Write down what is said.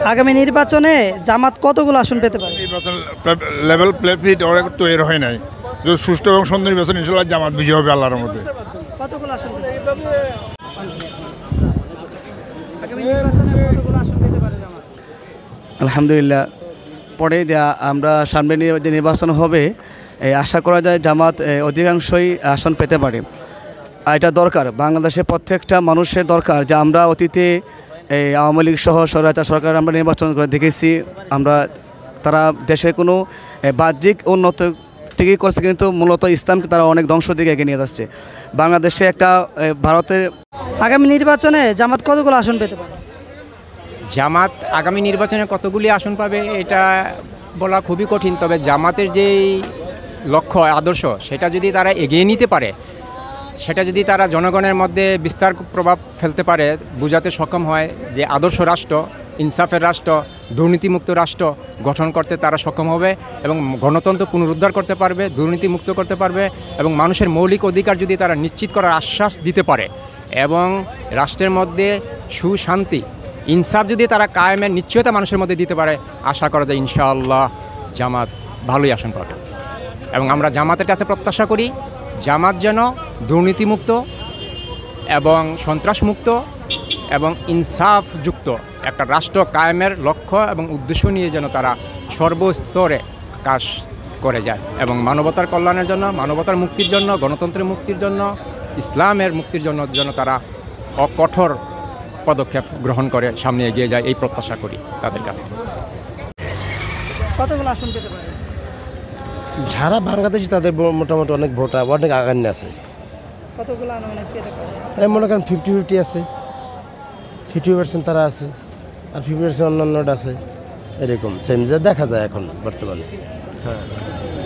আগামী নির্বাচনে জামাত কতগুলো আসন পেতে পারে? নির্বাচন লেভেল প্লেফিট অনেক তৈরি হয় নাই। যদি সুষ্ঠু এবং সুন্দর নির্বাচন ইনশাল্লাহ জামাত বিজয় হবে আল্লাহর মধ্যে। কতগুলো আসন পেতে পারে? আগামী নির্বাচনে কতগুলো আসন পেতে পারে জামাত? আলহামদুলিল্লাহ, পরে আমরা সামনে যে নির্বাচন হবে আশা করা যায় জামাত অধিকাংশই আসন পেতে পারে। আর এটা দরকার, বাংলাদেশের প্রত্যেকটা মানুষের দরকার যে আমরা অতীতে আওয়ামী লীগ সহ স্বৈরাচার সরকার আমরা নির্বাচন করে দেখেছি, আমরা তারা দেশের কোনো বাহ্যিক উন্নত ঠিকই করছে, কিন্তু মূলত ইসলামকে তারা অনেক ধ্বংসের দিকে এগিয়ে নিয়ে যাচ্ছে। বাংলাদেশে একটা ভারতের আগামী নির্বাচনে জামাত কতগুলো আসন পেতে পারে? জামাত আগামী নির্বাচনে কতগুলি আসন পাবে এটা বলা খুবই কঠিন, তবে জামাতের যেই লক্ষ্য আদর্শ সেটা যদি তারা এগিয়ে নিতে পারে, সেটা যদি তারা জনগণের মধ্যে বিস্তার প্রভাব ফেলতে পারে, বোঝাতে সক্ষম হয় যে আদর্শ রাষ্ট্র, ইনসাফের রাষ্ট্র, দুর্নীতিমুক্ত রাষ্ট্র গঠন করতে তারা সক্ষম হবে এবং গণতন্ত্র পুনরুদ্ধার করতে পারবে, দুর্নীতিমুক্ত করতে পারবে এবং মানুষের মৌলিক অধিকার যদি তারা নিশ্চিত করার আশ্বাস দিতে পারে এবং রাষ্ট্রের মধ্যে সুশান্তি ইনসাফ যদি তারা কায়েমের নিশ্চয়তা মানুষের মধ্যে দিতে পারে, আশা করা যায় ইনশাআল্লাহ জামাত ভালোই আসন পাবে। এবং আমরা জামাতের কাছে প্রত্যাশা করি জামাত যেন দুর্নীতিমুক্ত এবং সন্ত্রাসমুক্ত এবং ইনসাফযুক্ত একটা রাষ্ট্র কায়েমের লক্ষ্য এবং উদ্দেশ্য নিয়ে যেন তারা সর্বস্তরে কাজ করে যায় এবং মানবতার কল্যাণের জন্য, মানবতার মুক্তির জন্য, গণতন্ত্রের মুক্তির জন্য, ইসলামের মুক্তির জন্য যেন তারা কঠোর পদক্ষেপ গ্রহণ করে সামনে এগিয়ে যায়, এই প্রত্যাশা করি তাদের কাছে। কতগুলো আসন পেতে পারে? সারা বাংলাদেশে তাদের মোটামুটি অনেক ভোটার, অনেক আগান্য আছে। কতগুলো আনুমানিক পেতে পারে? এই মনে করেন 50-50 আছে, 50% তারা আছে আর 50% অন্যান্যটা আছে, এরকম সেম যা দেখা যায় এখন বর্তমানে। হ্যাঁ।